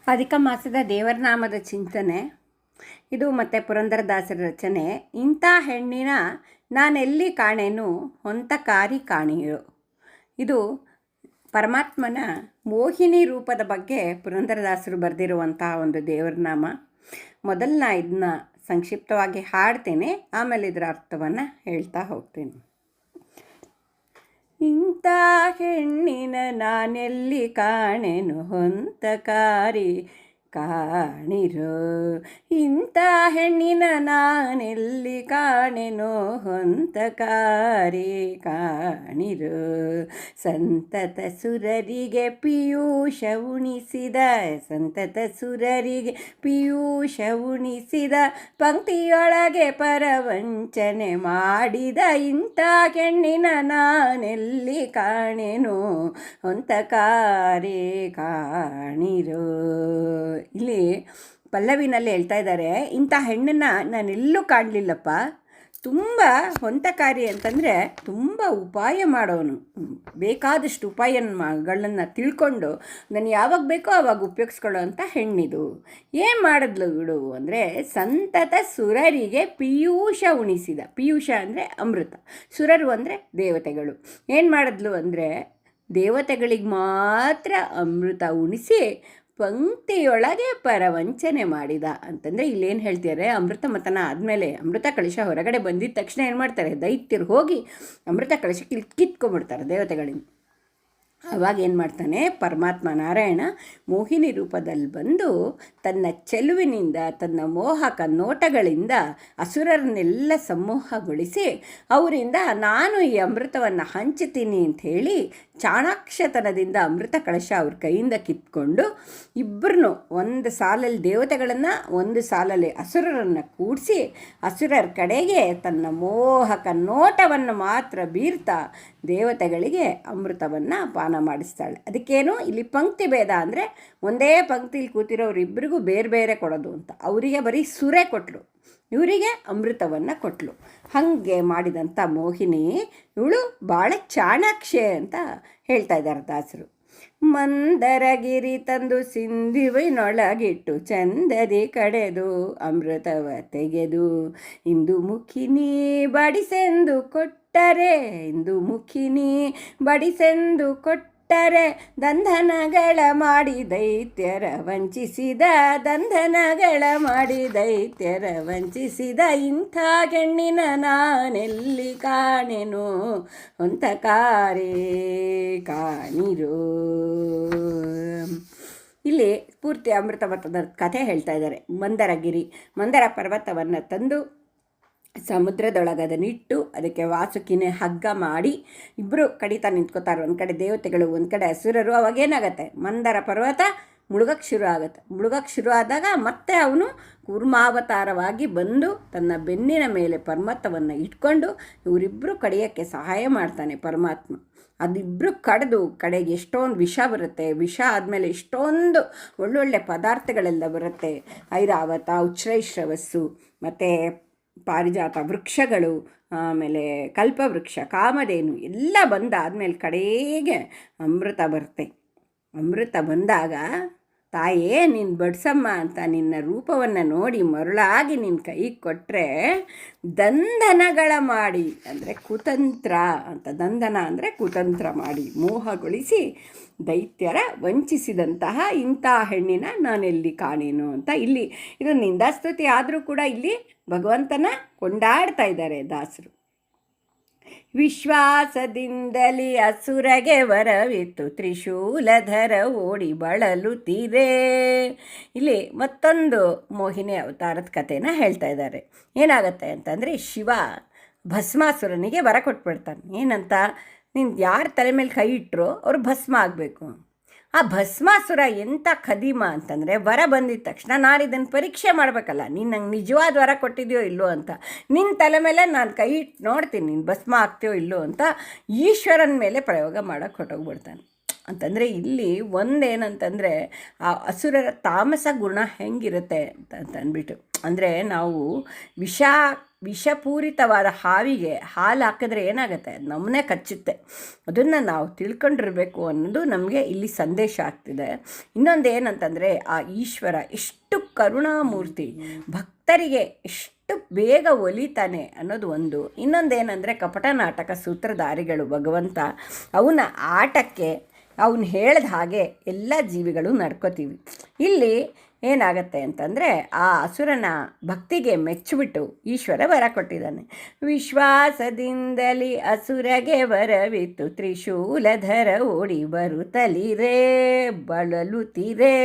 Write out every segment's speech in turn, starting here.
ಅಧಿಕ ಮಾಸದ ದೇವರ ನಾಮದ ಚಿಂತನೆ ಇದು ಮತ್ತು ಪುರಂದರದಾಸರ ರಚನೆ. ಇಂಥ ಹೆಣ್ಣಿನ ನಾನೆಲ್ಲಿ ಕಾಣೆನು ಹೊಂತಕಾರಿ ಕಾಣಿಯು. ಇದು ಪರಮಾತ್ಮನ ಮೋಹಿನಿ ರೂಪದ ಬಗ್ಗೆ ಪುರಂದರದಾಸರು ಬರೆದಿರುವಂಥ ಒಂದು ದೇವರ ನಾಮ. ಮೊದಲನ್ನ ಇದನ್ನ ಸಂಕ್ಷಿಪ್ತವಾಗಿ ಹಾಡ್ತೇನೆ, ಆಮೇಲೆ ಇದರ ಅರ್ಥವನ್ನು ಹೇಳ್ತಾ ಹೋಗ್ತೀನಿ. ಇಂಥ ಹೆಣ್ಣಿನ ನಾನೆಲ್ಲಿ ಕಾಣೆನು ಹೊಂತಕಾರಿ ಕಾಣಿರೋ. ಇಂಥ ಹೆಣ್ಣಿನ ನಾನೆಲ್ಲಿ ಕಾಣೆನೋ ಹೊಂತಕಾರಿ ಕಾಣಿರೋ. ಸಂತತ ಸುರರಿಗೆ ಪಿಯೂಷ ಉಣಿಸಿದ, ಸಂತತ ಸುರರಿಗೆ ಪಿಯೂಷ ಉಣಿಸಿದ, ಪಂಕ್ತಿಯೊಳಗೆ ಪರವಂಚನೆ ಮಾಡಿದ. ಇಂಥ ಹೆಣ್ಣಿನ ನಾನೆಲ್ಲಿ ಕಾಣೆನೋ ಹೊಂತಕಾರಿ ಕಾಣಿರೋ. ಇಲ್ಲಿ ಪಲ್ಲವಿನಲ್ಲಿ ಹೇಳ್ತಾ ಇದ್ದಾರೆ, ಇಂಥ ಹೆಣ್ಣನ್ನು ನಾನೆಲ್ಲೂ ಕಾಣಲಿಲ್ಲಪ್ಪ. ತುಂಬ ಹೊಂತಕಾರಿ ಅಂತಂದರೆ ತುಂಬ ಉಪಾಯ ಮಾಡೋನು, ಬೇಕಾದಷ್ಟು ಉಪಾಯಗಳನ್ನು ತಿಳ್ಕೊಂಡು ನಾನು ಯಾವಾಗ ಬೇಕೋ ಆವಾಗ ಉಪಯೋಗಿಸ್ಕೊಳ್ಳೋ ಅಂಥ ಹೆಣ್ಣಿದು. ಏನು ಮಾಡಿದ್ಲು ಇವಳು ಅಂದರೆ, ಸಂತತ ಸುರರಿಗೆ ಪಿಯೂಷ ಉಣಿಸಿದ. ಪಿಯೂಷ ಅಂದರೆ ಅಮೃತ, ಸುರರು ಅಂದರೆ ದೇವತೆಗಳು. ಏನು ಮಾಡಿದ್ಲು ಅಂದರೆ, ದೇವತೆಗಳಿಗೆ ಮಾತ್ರ ಅಮೃತ ಉಣಿಸಿ ಪಂಕ್ತಿಯೊಳಗೆ ಪರವಂಚನೆ ಮಾಡಿದ ಅಂತಂದರೆ ಇಲ್ಲೇನು ಹೇಳ್ತಿದ್ದಾರೆ, ಅಮೃತ ಮತನ ಆದಮೇಲೆ ಅಮೃತ ಕಳಶ ಹೊರಗಡೆ ಬಂದಿದ್ದ ತಕ್ಷಣ ಏನು ಮಾಡ್ತಾರೆ, ದೈತ್ಯರು ಹೋಗಿ ಅಮೃತ ಕಳಶ ಕಿತ್ಕೊಂಡ್ಬಿಡ್ತಾರೆ ದೇವತೆಗಳಿಂದ. ಆವಾಗ ಏನು ಮಾಡ್ತಾನೆ ಪರಮಾತ್ಮ ನಾರಾಯಣ ಮೋಹಿನಿ ರೂಪದಲ್ಲಿ ಬಂದು ತನ್ನ ಚೆಲುವಿನಿಂದ, ತನ್ನ ಮೋಹಕ ನೋಟಗಳಿಂದ ಅಸುರರನ್ನೆಲ್ಲ ಸಮೂಹಗೊಳಿಸಿ ಅವರಿಂದ ನಾನು ಈ ಅಮೃತವನ್ನು ಹಂಚುತ್ತೀನಿ ಅಂಥೇಳಿ ಚಾಣಾಕ್ಷತನದಿಂದ ಅಮೃತ ಕಳಶ ಅವ್ರ ಕೈಯಿಂದ ಕಿತ್ಕೊಂಡು ಇಬ್ಬರನ್ನು ಒಂದು ಸಾಲಲ್ಲಿ ದೇವತೆಗಳನ್ನು, ಒಂದು ಸಾಲಲ್ಲಿ ಅಸುರರನ್ನು ಕೂಡಿಸಿ ಅಸುರರ ಕಡೆಗೆ ತನ್ನ ಮೋಹಕ ನೋಟವನ್ನು ಮಾತ್ರ ಬೀರ್ತಾ ದೇವತೆಗಳಿಗೆ ಅಮೃತವನ್ನು ಪಾನ ಮಾಡಿಸ್ತಾಳೆ. ಅದಕ್ಕೇನು ಇಲ್ಲಿ ಪಂಕ್ತಿ ಭೇದ ಅಂದರೆ ಒಂದೇ ಪಂಕ್ತಿಲಿ ಕೂತಿರೋರು ಇಬ್ಬರಿಗೂ ಬೇರೆ ಬೇರೆ ಕೊಡೋದು ಅಂತ. ಅವರಿಗೆ ಬರೀ ಸುರೆ ಕೊಟ್ಟಳು, ಇವರಿಗೆ ಅಮೃತವನ್ನು ಕೊಟ್ಟಳು. ಹಾಗೆ ಮಾಡಿದಂಥ ಮೋಹಿನಿ ಇವಳು ಭಾಳ ಚಾಣಾಕ್ಷೆ ಅಂತ ಹೇಳ್ತಾ ಇದ್ದಾರೆ ದಾಸರು. ಮಂದರಗಿರಿ ತಂದು ಸಿಂಧುವಿನೊಳಗಿಟ್ಟು ಚಂದದಿ ಕಡೆದು ಅಮೃತವ ತೆಗೆದು ಇಂದು ಮುಖಿನಿ ಬಡಿಸೆಂದು ಕೊಟ್ಟರೆ, ಇಂದು ಮುಖಿನಿ ಬಡಿಸೆಂದು ಕೊಟ್ಟರೆ ದಂಧನಗಳ ಮಾಡಿ ದೈತ್ಯರ ವಂಚಿಸಿದ, ದಂಧನಗಳ ಮಾಡಿ ದೈತ್ಯರ ವಂಚಿಸಿದ. ಇಂಥ ಹೆಣ್ಣಿನ ನಾನೆಲ್ಲಿ ಕಾಣೆನು ಹೊಂತಕಾರಿ ಕಾಣಿರೋ. ಇಲ್ಲಿ ಪೂರ್ತಿ ಅಮೃತ ಮತದ ಕಥೆ ಹೇಳ್ತಾ ಇದ್ದಾರೆ. ಮಂದರ ಪರ್ವತವನ್ನು ತಂದು ಸಮುದ್ರದೊಳಗದನ್ನಿಟ್ಟು ಅದಕ್ಕೆ ವಾಸುಕಿನೇ ಹಗ್ಗ ಮಾಡಿ ಇಬ್ಬರು ಕಡಿತಾ ನಿಂತ್ಕೋತಾರೆ. ಒಂದು ಕಡೆ ದೇವತೆಗಳು, ಒಂದು ಕಡೆ ಅಸುರರು. ಅವಾಗೇನಾಗತ್ತೆ, ಮಂದರ ಪರ್ವತ ಮುಳುಗಕ್ಕೆ ಶುರು ಆದಾಗ ಮತ್ತೆ ಅವನು ಕೂರ್ಮಾವತಾರವಾಗಿ ಬಂದು ತನ್ನ ಬೆನ್ನಿನ ಮೇಲೆ ಪರ್ವತವನ್ನು ಇಟ್ಕೊಂಡು ಇವರಿಬ್ಬರು ಕಡಿಯೋಕ್ಕೆ ಸಹಾಯ ಮಾಡ್ತಾನೆ ಪರಮಾತ್ಮ. ಅದಿಬ್ಬರು ಕಡಿದು ಕಡೆಗೆ ಎಷ್ಟೊಂದು ವಿಷ ಬರುತ್ತೆ. ವಿಷ ಆದಮೇಲೆ ಎಷ್ಟೊಂದು ಒಳ್ಳೊಳ್ಳೆ ಪದಾರ್ಥಗಳೆಲ್ಲ ಬರುತ್ತೆ. ಐರಾವತ, ಉಚ್ಛ್ರೈಶ್ರವಸ್ಸು ಮತ್ತು ಪಾರಿಜಾತ ವೃಕ್ಷಗಳು, ಆಮೇಲೆ ಕಲ್ಪವೃಕ್ಷ, ಕಾಮಧೇನು ಎಲ್ಲ ಬಂದಾದಮೇಲೆ ಕಡೆಗೆ ಅಮೃತ ಬರುತ್ತೆ. ಅಮೃತ ಬಂದಾಗ ತಾಯೇ ನೀನು ಬಡ್ಸಮ್ಮ ಅಂತ ನಿನ್ನ ರೂಪವನ್ನು ನೋಡಿ ಮರುಳಾಗಿ ನಿನ್ನ ಕೈಗೆ ಕೊಟ್ಟರೆ ದಂಧನಗಳ ಮಾಡಿ ಅಂದರೆ ಕುತಂತ್ರ ಅಂತ, ದಂಧನ ಅಂದರೆ ಕುತಂತ್ರ ಮಾಡಿ ಮೋಹಗೊಳಿಸಿ ದೈತ್ಯರ ವಂಚಿಸಿದಂತಹ ಇಂಥ ಹೆಣ್ಣಿನ ನಾನೆಲ್ಲಿ ಕಾಣೇನು ಅಂತ. ಇಲ್ಲಿ ಇದು ನಿಂದಾಸ್ತುತಿ ಆದರೂ ಕೂಡ ಇಲ್ಲಿ ಭಗವಂತನ ಕೊಂಡಾಡ್ತಾ ಇದ್ದಾರೆ ದಾಸರು. ವಿಶ್ವಾಸದಿಂದಲೇ ಅಸುರಗೆ ವರವಿತ್ತು ತ್ರಿಶೂಲಧರ ಓಡಿ ಬಳಲುತ್ತೀರೇ. ಇಲ್ಲಿ ಮತ್ತೊಂದು ಮೋಹಿನಿ ಅವತಾರದ ಕಥೆನ ಹೇಳ್ತಾ ಇದ್ದಾರೆ. ಏನಾಗುತ್ತೆ ಅಂತಂದರೆ, ಶಿವ ಭಸ್ಮಾಸುರನಿಗೆ ವರ ಕೊಟ್ಬಿಡ್ತಾನೆ. ಏನಂತ, ನೀನು ಯಾರ ತಲೆ ಮೇಲೆ ಕೈ ಇಟ್ಟರೋ ಅವ್ರು ಭಸ್ಮ ಆಗಬೇಕು. ಆ ಭಸ್ಮಾಸುರ ಎಂಥ ಖದೀಮ ಅಂತಂದರೆ, ವರ ಬಂದಿದ್ದ ತಕ್ಷಣ ನಾನು ಇದನ್ನು ಪರೀಕ್ಷೆ ಮಾಡಬೇಕಲ್ಲ, ನೀನು ನಂಗೆ ನಿಜವಾದ ವರ ಕೊಟ್ಟಿದೆಯೋ ಇಲ್ಲೋ ಅಂತ. ನಿನ್ನ ತಲೆ ಮೇಲೆ ನಾನು ಕೈ ಇಟ್ಟು ನೋಡ್ತೀನಿ ನೀನು ಭಸ್ಮ ಆಗ್ತೀಯೋ ಇಲ್ಲೋ ಅಂತ ಈಶ್ವರನ ಮೇಲೆ ಪ್ರಯೋಗ ಮಾಡೋಕ್ಕೆ ಹೊಟ್ಟೋಗ್ಬಿಡ್ತಾನೆ. ಅಂತಂದರೆ ಇಲ್ಲಿ ಒಂದೇನಂತಂದರೆ ಆ ಅಸುರರ ತಾಮಸ ಗುಣ ಹೆಂಗಿರುತ್ತೆ ಅಂತ ಅಂದ್ಬಿಟ್ಟು, ಅಂದರೆ ನಾವು ವಿಷಪೂರಿತವಾದ ಹಾವಿಗೆ ಹಾಲು ಹಾಕಿದ್ರೆ ಏನಾಗುತ್ತೆ, ನಮ್ಮನ್ನೇ ಕಚ್ಚುತ್ತೆ. ಅದನ್ನು ನಾವು ತಿಳ್ಕೊಂಡಿರಬೇಕು ಅನ್ನೋದು ನಮಗೆ ಇಲ್ಲಿ ಸಂದೇಶ ಆಗ್ತಿದೆ. ಇನ್ನೊಂದು ಏನಂತಂದರೆ, ಆ ಈಶ್ವರ ಎಷ್ಟು ಕರುಣಾಮೂರ್ತಿ, ಭಕ್ತರಿಗೆ ಎಷ್ಟು ಬೇಗ ಒಲಿತಾನೆ ಅನ್ನೋದು ಒಂದು. ಇನ್ನೊಂದೇನೆಂದರೆ, ಕಪಟ ನಾಟಕ ಸೂತ್ರಧಾರಿಗಳು ಭಗವಂತ, ಅವನ ಆಟಕ್ಕೆ ಅವನು ಹೇಳಿದ ಹಾಗೆ ಎಲ್ಲ ಜೀವಿಗಳು ನಡ್ಕೋತೀವಿ. ಇಲ್ಲಿ ಏನಾಗತ್ತೆ ಅಂತಂದರೆ, ಆ ಅಸುರನ ಭಕ್ತಿಗೆ ಮೆಚ್ಚಿಬಿಟ್ಟು ಈಶ್ವರ ವರ ಕೊಟ್ಟಿದ್ದಾನೆ. ವಿಶ್ವಾಸದಿಂದಲೇ ಅಸುರಗೆ ವರವಿತ್ತು, ತ್ರಿಶೂಲಧರ ಓಡಿ ಬರುತ್ತಲಿರೇ ಬಳಲುತ್ತಿರೇ,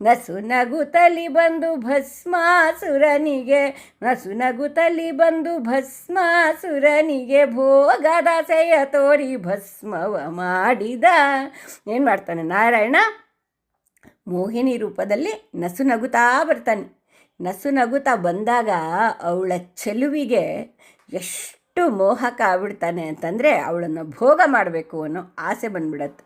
ನಸು ನಗುತ್ತಲಿ ಬಂದು ಭಸ್ಮಾಸುರನಿಗೆ, ನಸು ನಗುತ್ತಲಿ ಬಂದು ಭಸ್ಮಾಸುರನಿಗೆ ಭೋಗದಾಸೆಯ ತೋರಿ ಭಸ್ಮವ ಮಾಡಿದ. ಏನು ಮಾಡ್ತಾನೆ ನಾರಾಯಣ? ಮೋಹಿನಿ ರೂಪದಲ್ಲಿ ನಸು ನಗುತ್ತಾ ಬರ್ತಾನೆ. ನಸು ನಗುತ್ತಾ ಬಂದಾಗ ಅವಳ ಚೆಲುವಿಗೆ ಎಷ್ಟು ಮೋಹಕ ಆಗ್ಬಿಡ್ತಾನೆ ಅಂತಂದರೆ, ಅವಳನ್ನು ಭೋಗ ಮಾಡಬೇಕು ಅನ್ನೋ ಆಸೆ ಬಂದ್ಬಿಡತ್ತೆ.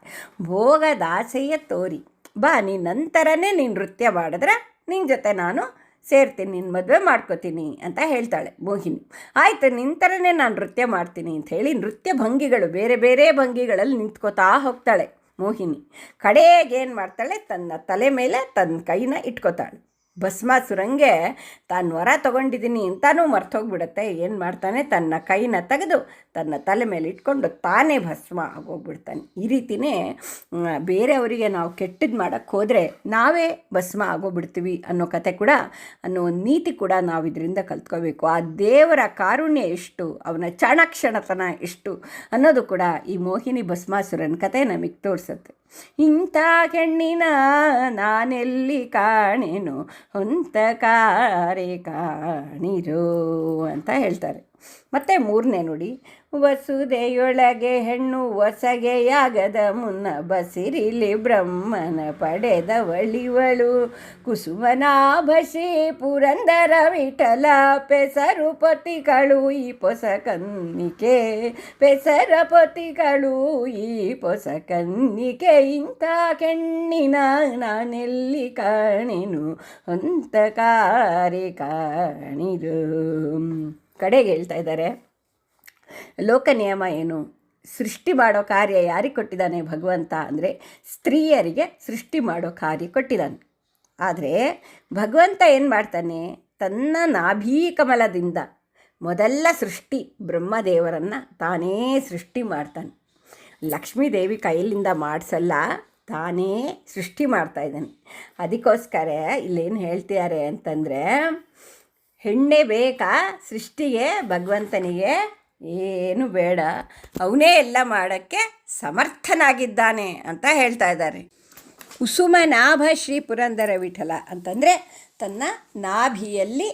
ಭೋಗದ ಆಸೆಯ ತೋರಿ ಬಾ, ನೀನು ನಂತರನೇ ನೀನು ನೃತ್ಯ ಮಾಡಿದ್ರೆ ನಿನ್ನ ಜೊತೆ ನಾನು ಸೇರ್ತೀನಿ, ನಿನ್ನ ಮದುವೆ ಮಾಡ್ಕೋತೀನಿ ಅಂತ ಹೇಳ್ತಾಳೆ ಮೋಹಿನಿ. ಆಯಿತು, ನಿನ್ನ ಥರನೇ ನಾನು ನೃತ್ಯ ಮಾಡ್ತೀನಿ ಅಂತ ಹೇಳಿ ನೃತ್ಯ ಭಂಗಿಗಳು ಬೇರೆ ಬೇರೆ ಭಂಗಿಗಳಲ್ಲಿ ನಿಂತ್ಕೋತಾ ಹೋಗ್ತಾಳೆ ಮೋಹಿನಿ. ಕಡೆಗೆ ಏನು ಮಾಡ್ತಾಳೆ, ತನ್ನ ತಲೆ ಮೇಲೆ ತನ್ನ ಕೈನ ಇಟ್ಕೋತಾಳೆ. ಭಸ್ಮಾಸುರಂಗೆ ತಾನು ವರ ತೊಗೊಂಡಿದ್ದೀನಿ ಅಂತಾನೂ ಮರ್ತೋಗ್ಬಿಡುತ್ತೆ. ಏನು ಮಾಡ್ತಾನೆ, ತನ್ನ ಕೈನ ತೆಗೆದು ತನ್ನ ತಲೆ ಮೇಲೆ ಇಟ್ಕೊಂಡು ತಾನೇ ಭಸ್ಮ ಆಗೋಗ್ಬಿಡ್ತಾನೆ. ಈ ರೀತಿಯೇ ಬೇರೆಯವರಿಗೆ ನಾವು ಕೆಟ್ಟದ್ದು ಮಾಡೋಕ್ಕೆ ಹೋದರೆ ನಾವೇ ಭಸ್ಮ ಆಗೋಗ್ಬಿಡ್ತೀವಿ ಅನ್ನೋ ಕತೆ ಕೂಡ, ಅನ್ನೋ ಒಂದು ನೀತಿ ಕೂಡ ನಾವು ಇದರಿಂದ ಕಲ್ತ್ಕೋಬೇಕು. ಆ ದೇವರ ಕಾರುಣ್ಯ ಎಷ್ಟು, ಅವನ ಚಾಣಾಕ್ಷಣತನ ಎಷ್ಟು ಅನ್ನೋದು ಕೂಡ ಈ ಮೋಹಿನಿ ಭಸ್ಮಾಸುರನ ಕತೆ ನಮಗೆ ತೋರಿಸುತ್ತೆ. ಇಂಥ ಹೆಣ್ಣಿನ ನಾನೆಲ್ಲಿ ಕಾಣೆನು, ಹೊಂತ ಕಾರೆ ಕಾಣಿರೋ ಅಂತ ಹೇಳ್ತಾರೆ. ಮತ್ತು ಮೂರನೇ ನೋಡಿ, ವಸುದೆಯೊಳಗೆ ಹೆಣ್ಣು ಹೊಸಗೆಯಾಗದ ಮುನ್ನ ಬಸಿರಿಲಿ ಬ್ರಹ್ಮನ ಪಡೆದವಳಿವಳು, ಕುಸುಮನಾಭಶಿ ಪುರಂದರ ವಿಠಲ ಪೆಸರು ಪತಿಗಳು ಈ ಪೊಸ ಕನ್ನಿಕೆ, ಪೆಸರ ಪತಿಗಳು ಈ ಪೊಸ ಕನ್ನಿಕೆ. ಇಂಥ ಕೆಣ್ಣಿನ ನಾನೆಲ್ಲಿ ಕಾಣೆನು, ಹೊಂತ ಕಾರೆ ಕಾಣಿರು. ಕಡೆಗೆ ಹೇಳ್ತಾ ಇದ್ದಾರೆ, ಲೋಕ ನಿಯಮ ಏನು, ಸೃಷ್ಟಿ ಮಾಡೋ ಕಾರ್ಯ ಯಾರಿಗೆ ಕೊಟ್ಟಿದ್ದಾನೆ ಭಗವಂತ ಅಂದರೆ, ಸ್ತ್ರೀಯರಿಗೆ ಸೃಷ್ಟಿ ಮಾಡೋ ಕಾರ್ಯ ಕೊಟ್ಟಿದ್ದಾನೆ. ಆದರೆ ಭಗವಂತ ಏನು ಮಾಡ್ತಾನೆ, ತನ್ನ ನಾಭೀ ಕಮಲದಿಂದ ಮೊದಲ ಸೃಷ್ಟಿ ಬ್ರಹ್ಮದೇವರನ್ನು ತಾನೇ ಸೃಷ್ಟಿ ಮಾಡ್ತಾನೆ. ಲಕ್ಷ್ಮೀದೇವಿ ಕೈಲಿಂದ ಮಾಡಿಸಲ್ಲ, ತಾನೇ ಸೃಷ್ಟಿ ಮಾಡ್ತಾಯಿದ್ದಾನೆ. ಅದಕ್ಕೋಸ್ಕರ ಇಲ್ಲೇನು ಹೇಳ್ತಿದ್ದಾರೆ ಅಂತಂದರೆ, ಹೆಣ್ಣೆ ಬೇಕಾ ಸೃಷ್ಟಿಗೆ, ಭಗವಂತನಿಗೆ ಏನು ಬೇಡ, ಅವನೇ ಎಲ್ಲ ಮಾಡೋಕ್ಕೆ ಸಮರ್ಥನಾಗಿದ್ದಾನೆ ಅಂತ ಹೇಳ್ತಾ ಇದ್ದಾರೆ. ಕುಸುಮ ನಾಭ ಶ್ರೀ ಪುರಂದರ ವಿಠಲ ಅಂತಂದರೆ, ತನ್ನ ನಾಭಿಯಲ್ಲಿ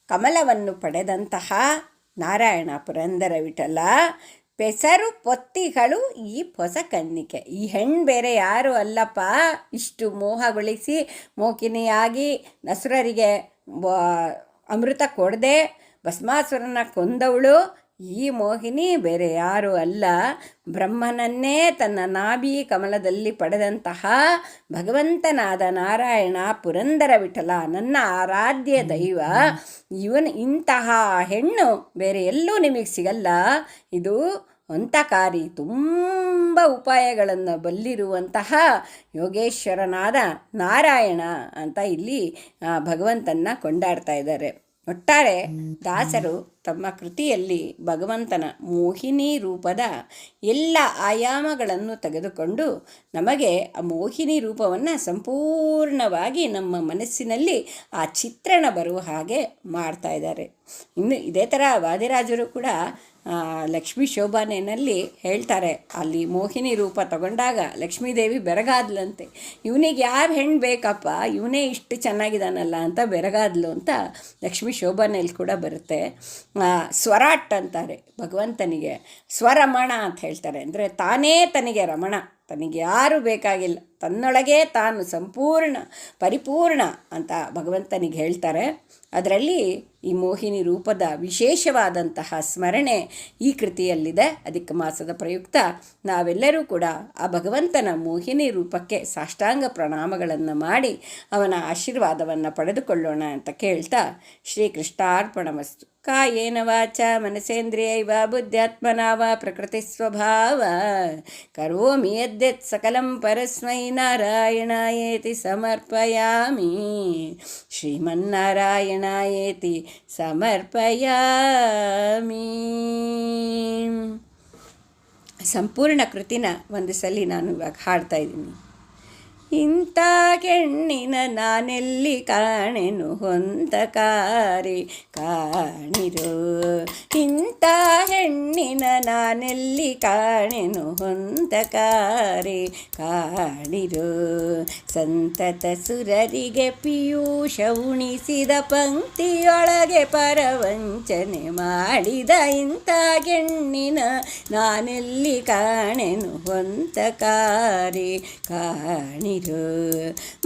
ಕಮಲವನ್ನು ಪಡೆದಂತಹ ನಾರಾಯಣ ಪುರಂದರ ವಿಠಲ, ಪೆಸರು ಪೊತ್ತಿಗಳು ಈ ಹೊಸ ಕನ್ನಿಕೆ. ಈ ಹೆಣ್ಣು ಬೇರೆ ಯಾರು ಅಲ್ಲಪ್ಪ, ಇಷ್ಟು ಮೋಹಗೊಳಿಸಿ ಮೋಕಿನಿಯಾಗಿ ನಸುರರಿಗೆ ಅಮೃತ ಕೊಡದೆ ಭಸ್ಮಾಸುರನ ಕೊಂದವಳು ಈ ಮೋಹಿನಿ ಬೇರೆ ಯಾರು ಅಲ್ಲ, ಬ್ರಹ್ಮನನ್ನೇ ತನ್ನ ನಾಭಿ ಕಮಲದಲ್ಲಿ ಪಡೆದಂತಹ ಭಗವಂತನಾದ ನಾರಾಯಣ ಪುರಂದರ ವಿಠಲ, ನನ್ನ ಆರಾಧ್ಯ ದೈವ. ಇಂತಹ ಹೆಣ್ಣು ಬೇರೆ ಎಲ್ಲೂ ನಿಮಗೆ ಸಿಗಲ್ಲ. ಇದು ಹಂತಕಾರಿ, ತುಂಬ ಉಪಾಯಗಳನ್ನು ಬಲ್ಲಿರುವಂತಹ ಯೋಗೇಶ್ವರನಾದ ನಾರಾಯಣ ಅಂತ ಇಲ್ಲಿ ಭಗವಂತನ ಕೊಂಡಾಡ್ತಾ ಇದ್ದಾರೆ. ಒಟ್ಟಾರೆ ದಾಸರು ತಮ್ಮ ಕೃತಿಯಲ್ಲಿ ಭಗವಂತನ ಮೋಹಿನಿ ರೂಪದ ಎಲ್ಲ ಆಯಾಮಗಳನ್ನು ತೆಗೆದುಕೊಂಡು ನಮಗೆ ಆ ಮೋಹಿನಿ ರೂಪವನ್ನು ಸಂಪೂರ್ಣವಾಗಿ ನಮ್ಮ ಮನಸ್ಸಿನಲ್ಲಿ ಆ ಚಿತ್ರಣ ಬರುವ ಹಾಗೆ ಮಾಡ್ತಾ ಇದ್ದಾರೆ. ಇನ್ನು ಇದೇ ಥರ ವಾದಿರಾಜರು ಕೂಡ ಲಕ್ಷ್ಮೀ ಶೋಭಾನೆಯಲ್ಲಿ ಹೇಳ್ತಾರೆ, ಅಲ್ಲಿ ಮೋಹಿನಿ ರೂಪ ತಗೊಂಡಾಗ ಲಕ್ಷ್ಮೀದೇವಿ ಬೆರಗಾದ್ಲಂತೆ. ಇವನಿಗೆ ಯಾರು ಹೆಣ್ಣು ಬೇಕಪ್ಪ, ಇವನೇ ಇಷ್ಟು ಚೆನ್ನಾಗಿದ್ದಾನಲ್ಲ ಅಂತ ಬೆರಗಾದ್ಲು ಅಂತ ಲಕ್ಷ್ಮೀ ಶೋಭಾನೆಯಲ್ಲಿ ಕೂಡ ಬರುತ್ತೆ. ಸ್ವರಾಟ್ ಅಂತಾರೆ ಭಗವಂತನಿಗೆ, ಸ್ವರಮಣ ಅಂತ ಹೇಳ್ತಾರೆ. ಅಂದರೆ ತಾನೇ ತನಗೆ ರಮಣ, ತನಗೆ ಯಾರೂ ಬೇಕಾಗಿಲ್ಲ, ತನ್ನೊಳಗೆ ತಾನು ಸಂಪೂರ್ಣ ಪರಿಪೂರ್ಣ ಅಂತ ಭಗವಂತನಿಗೆ ಹೇಳ್ತಾರೆ. ಅದರಲ್ಲಿ ಈ ಮೋಹಿನಿ ರೂಪದ ವಿಶೇಷವಾದಂತಹ ಸ್ಮರಣೆ ಈ ಕೃತಿಯಲ್ಲಿದೆ. ಅಧಿಕ ಮಾಸದ ಪ್ರಯುಕ್ತ ನಾವೆಲ್ಲರೂ ಕೂಡ ಆ ಭಗವಂತನ ಮೋಹಿನಿ ರೂಪಕ್ಕೆ ಸಾಷ್ಟಾಂಗ ಪ್ರಣಾಮಗಳನ್ನು ಮಾಡಿ ಅವನ ಆಶೀರ್ವಾದವನ್ನು ಪಡೆದುಕೊಳ್ಳೋಣ ಅಂತ ಕೇಳ್ತಾ, ಶ್ರೀಕೃಷ್ಣಾರ್ಪಣಮಸ್ತು. ಕಾಯೇನ ವಾಚ ಮನಸೇಂದ್ರಿಯೈವ ಬುದ್ಧ್ಯಾತ್ಮನಾ ವಾ ಪ್ರಕೃತಿ ಸ್ವಭಾವ ಕರೋಮಿ ಯದ್ಯತ್ ಸಕಲಂ ಪರಸ್ಮೈ ನಾರಾಯಣಾಯೇತಿ ಸಮರ್ಪಯಾಮಿ. ಶ್ರೀಮನ್ನಾರಾಯಣಾಯೇತಿ ಸಮರ್ಪಯಾಮಿ. ಸಂಪೂರ್ಣ ಕೃತಿನ ಒಂದು ಸಲ ನಾನು ಇವಾಗ ಹಾಡ್ತಾ ಇದ್ದೀನಿ. ಇಂಥ ಹೆಣ್ಣಿನ ನಾನೆಲ್ಲಿ ಕಾಣೆನು ಹೊಂದಕಾರಿ ಕಾಣಿರೋ, ಇಂಥ ಹೆಣ್ಣಿನ ನಾನೆಲ್ಲಿ ಕಾಣೆನು ಹೊಂದಕಾರಿ ಕಾಣಿರೋ, ಸಂತತ ಸುರರಿಗೆ ಪಿಯೂಷ ಉಣಿಸಿದ ಪಂಕ್ತಿಯೊಳಗೆ ಪರವಂಚನೆ ಮಾಡಿದ ಇಂಥ ಹೆಣ್ಣಿನ ನಾನೆಲ್ಲಿ ಕಾಣೆನು ಹೊಂದಕಾರಿ ಕಾಣಿರೋ.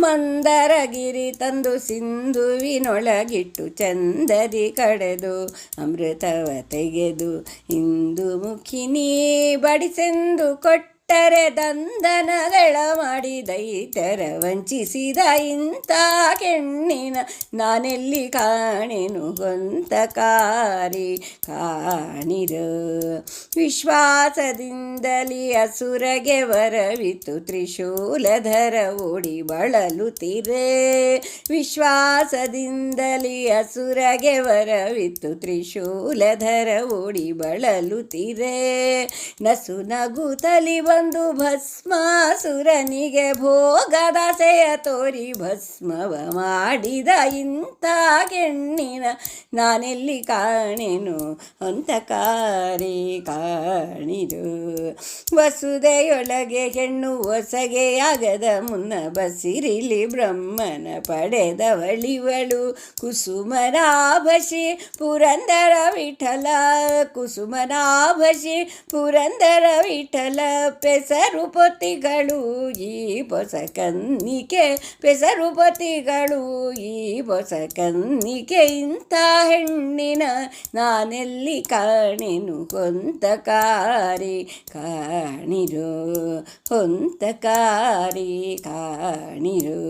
ಮಂದರಗಿರಿ ತಂದು ಸಿಂಧುವಿನೊಳಗಿಟ್ಟು ಚಂದದಿ ಕಡೆದು ಅಮೃತವ ತೆಗೆದು ಇಂದು ಮುಖಿನಿ ಬಡಿಸೆಂದು ಕೊಟ್ಟರೆ ದಂದನಗಳ ಮಾಡಿ ದೈತ್ಯರ ವಂಚಿಸಿದ ಇಂಥ ಹೆಣ್ಣಿನ ನಾನೆಲ್ಲಿ ಕಾಣೆನು ಗೊಂತಕಾರಿ ಕಾಣಿರೋ. ವಿಶ್ವಾಸದಿಂದಲಿ ಅಸುರಗೆ ವರವಿತು ತ್ರಿಶೂಲಧರ ಓಡಿ ಬಳಲುತ್ತಿರೆ, ವಿಶ್ವಾಸದಿಂದಲಿ ಅಸುರಗೆ ವರವಿತು ತ್ರಿಶೂಲಧರ ಓಡಿ ಬಳಲುತ್ತಿರೆ, ನಸು ನಗುತ್ತಲಿ ಬಂದು ಭಸ್ಮಾಸುರನಿಗೆ ಭೋಗದಾಸೆಯ ತೋರಿ ಭಸ್ಮವ ಮಾಡಿದ ಇಂಥ ಹೆಣ್ಣಿನ ನಾನೆಲ್ಲಿ ಕಾಣೆನು ಅಂತಕಾರಿ ಕಾಣಿರು. ವಸುದೆಯೊಳಗೆ ಹೆಣ್ಣು ಹೊಸಗೆಯಾಗದ ಮುನ್ನ ಬಸಿರಿಲಿ ಬ್ರಹ್ಮನ ಪಡೆದವಳಿವಳು ಕುಸುಮನಾಭಶಿ ಪುರಂದರ ವಿಠಲ, ಕುಸುಮನಾಭಶಿ ಪುರಂದರ ವಿಠಲ. ಪೆಸರುಪತಿಗಳು ಈ ಹೊಸಕನ್ನಿಕೆ, ಪೆಸರುಪತಿಗಳು ಈ ಹೊಸಕನ್ನಿಕೆ, ಇಂಥ ಹೆಣ್ಣಿನ ನಾನೆಲ್ಲಿ ಕಾಣೆನು ಹೊಂತಕಾರಿ ಕಾಣಿರೋ, ಹೊಂತಕಾರಿ ಕಾಣಿರೋ.